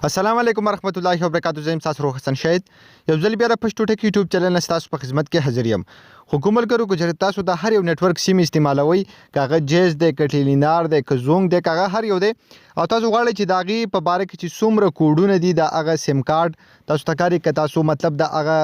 السلام علیکم ورحمت الله وبرکاتہ. زم تاسو روح حسن شهید یو ځل بیا د پښتو ټک یوټیوب چینل نستاسو په خدمت کې حاضر یم. حکومت ګرو کو تاسو د هر یو نتورک سیم استعمالوي کاغه جیز د کټیلینار د کزونګ د کاغه هر یو دی او تاسو غواړئ چې داغي په باره کې چې څومره کوډونه دي د هغه سیم کارت تاسو تکاري ک تاسو مطلب د هغه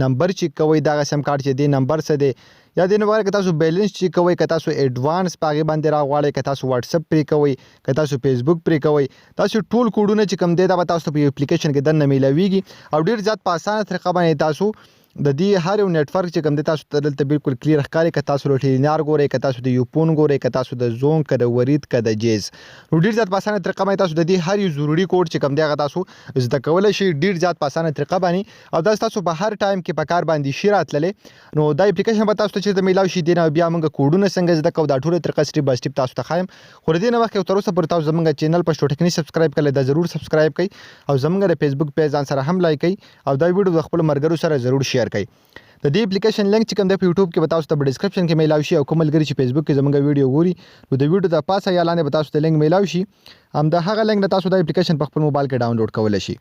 نمبر چې کوي د هغه سیم کارت چې دی نمبر څه دی یا د نوباره ک تاسو بیلنس چې کوي ک تاسو ایڈوانس پاغي باندې راغواړئ ک تاسو واتس اپ پری کوي ک تاسو فیسبوک پری کوي تاسو ټول کوډونه چې کم دی دا تاسو په اپلیکیشن کې دنه میلاویږي او ډیر زیات په اسانه طریقه باندې تاسو د دې هر یو نتورک چې کوم د تاسو ته دلته بالکل کلیر ښکاري ک تاسو لوټینار ګورئ ک تاسو د یوپون ګورئ ک تاسو د زون ک د ورید ک د جیز نو ډیر زیات په اسانه طریقه باندې تاسو د دې هر یو ضروری کوډ چې کوم دی هغه تاسو زده کولای شئ ډیر زیات په اسانه طریقه باندې او دا تاسو په هر ټایم کې په کار باندې شي راتللې نو دا اپلیکیشن به تاسو ته چې د میلاو شي دینه بیا موږ کوډونه څنګه زده کوو دا ټول طریقه سټیپ بای سټیپ تاسو ته خایم خو دې نه وخت تر اوسه پر تاسو زموږ چینل پښتو ټکنی سبسکرایب کړئ دا ضرور سبسکرایب کړئ او زموږ د فیسبوک پیج ځان سره هم لایک کړئ او دا ویډیو د خپل مرګرو سره ضرور شیر کړئ. د دې اپلیکیشن لینک چې کوم د یوټیوب کې تاسو ته په ډسکرپشن کې میلاو شي او کوم ملګری چې فیسبوک کې زموږ ویډیو ګوري نو د ویډیو د پاسه یا لاندې تاسو ته لینک میلاو شي هم د هغه لینک د تاسو د اپلیکیشن په خپل موبایل کې ډاونلوډ کولای شي.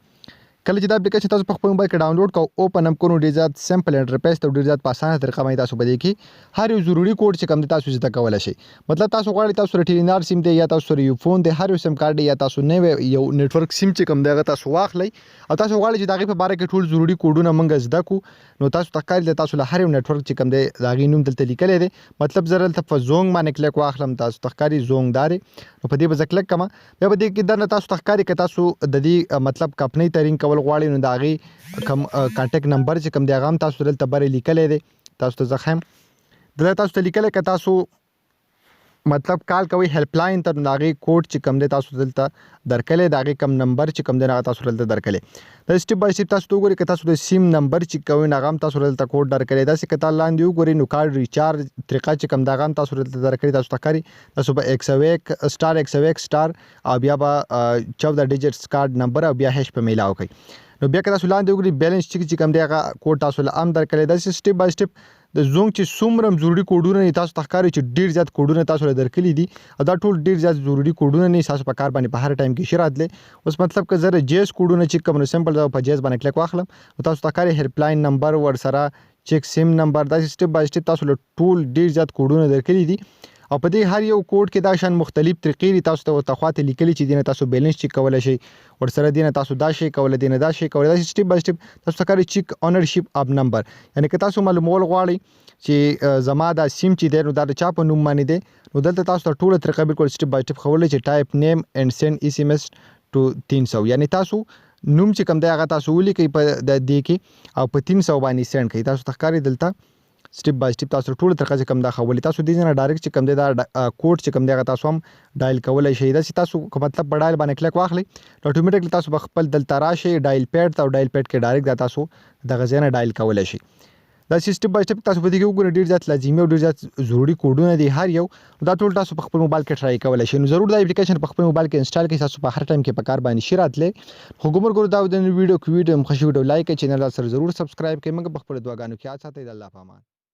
کله چې دا اپلیکیشن تاسو په خپل موبایل کې ډاونلوډ کوو اوپن هم کوو ډیر زیات سمپل انټرفیس ته ډیر زیات په اسانه طریقه باندې تاسو بده کې هر یو ضروری کوډ چې کوم د تاسو زده کولای شي مطلب تاسو غواړئ تاسو ټیلینار سیم دی یا تاسو یو فون دی هر یو سیم کارت یا تاسو نه یو نتورک سیم چې کوم دغه تاسو واخلئ او تاسو غواړئ چې دغه په باره کې ټول ضروری کوډونه مونږ زده کو نو تاسو تکایل د تاسو له هر یو نتورک چې کوم دی دغه نوم دلته لیکل دی مطلب زرل ته په زونګ باندې کلیک واخلم تاسو تخکاری زونګ دار نو په دې به کلیک کما بیا به دې کې درنه تاسو تخکاری ک تاسو د دې مطلب کمپنی ترین کول غواړئ نو دغه کم کانټیکټ نمبر چې کوم دی هغه تاسو دلته بری لیکل دی تاسو ته زخم دلته تاسو ته لیکل ک تاسو مطلب کال کوي هیلپ لاین ته ناغي کوډ چې کوم دی تاسو دلته درکلې داغه کم نمبر چې کوم دی هغه تاسو دلته درکلې دا سټیپ بای سټیپ تاسو وګورئ ک تاسو د سیم نمبر چې کوي ناغم تاسو دلته کوډ درکلې دا چې کته لاندې وګورئ نو کارت ریچارج طریقه چې کوم داغه تاسو دلته درکلې تاسو تکاري تاسو په 101 سٹار 101 سٹار او بیا به 14 ډیجټس کارت نمبر او بیا هیش په میلاو کوي نو بیا که تاسو لاندې وګورئ بیلنس چې کوم دی هغه کوډ تاسو له ام درکلې دا سټیپ بای سټیپ د زونګ چې څومره ضروری کوډونه تاسو تخکاري چې ډیر زیات کوډونه تاسو له درکلي دي او دا ټول ډیر زیات ضروری کوډونه نه تاسو په کار باندې په هر ټایم کې شراتله اوس مطلب که زره جیس کوډونه چې کوم سمپل دا په جیس باندې کلیک واخلم او تاسو تخکاري هیلپ لاین نمبر ور سره چیک سیم نمبر دا سټیپ بای سټیپ تاسو له ټول ډیر زیات کوډونه درکلي دي او په دې هر یو کوډ کې دا شان مختلف طریقې تاسو ته تخواته لیکلي چې دینه تاسو بیلنس چیک کولای شئ ور سره دینه تاسو دا شی کولای دینه دا شی کولای دا سټیپ بای سټیپ تاسو تکاري چیک اونرشپ اپ نمبر یعنی که تاسو معلومول غواړئ چې زما دا سیم چې دی نو دا د چا په نوم باندې دی نو دلته تاسو ته ټول طریقه بالکل سټیپ بای سټیپ خولای چې ټایپ نیم اینڈ سند اس ام اس ټو 300 یعنی تاسو نوم چې کوم دی هغه تاسو ولیکئ په د دې کې او په 300 باندې سند کړئ تاسو تخکاری دلته سټیپ بای سټیپ تاسو ټول طریقه چې کوم دا خولي تاسو دې نه ډایرکټ چې کوم دی دا کوډ چې کوم دی هغه تاسو هم ډایل کولای شئ دا چې تاسو کوم مطلب په ډایل باندې کلیک واخلئ اتوماتیکلی تاسو خپل دلته راشئ ډایل پیډ ته ډایل پیډ کې ډایرکټ دا تاسو د غزنه ډایل کولای شئ دا سټیپ بای سټیپ تاسو په دې کې وګورئ ډیر زیات لازمي او ډیر زیات ضروری کوډونه دي هر یو دا ټول تاسو په خپل موبایل کې ټرای کولای شئ نو ضرور دا اپلیکیشن په خپل موبایل کې انسټال کړئ تاسو په هر ټایم کې په کار باندې شي راتلې حکومت ګورو دا د ویډیو مخشي ویډیو لایک کړئ چینل سره ضرور سبسکرایب کړئ موږ په خپل دعاګانو کې ساتئ د الله په امان.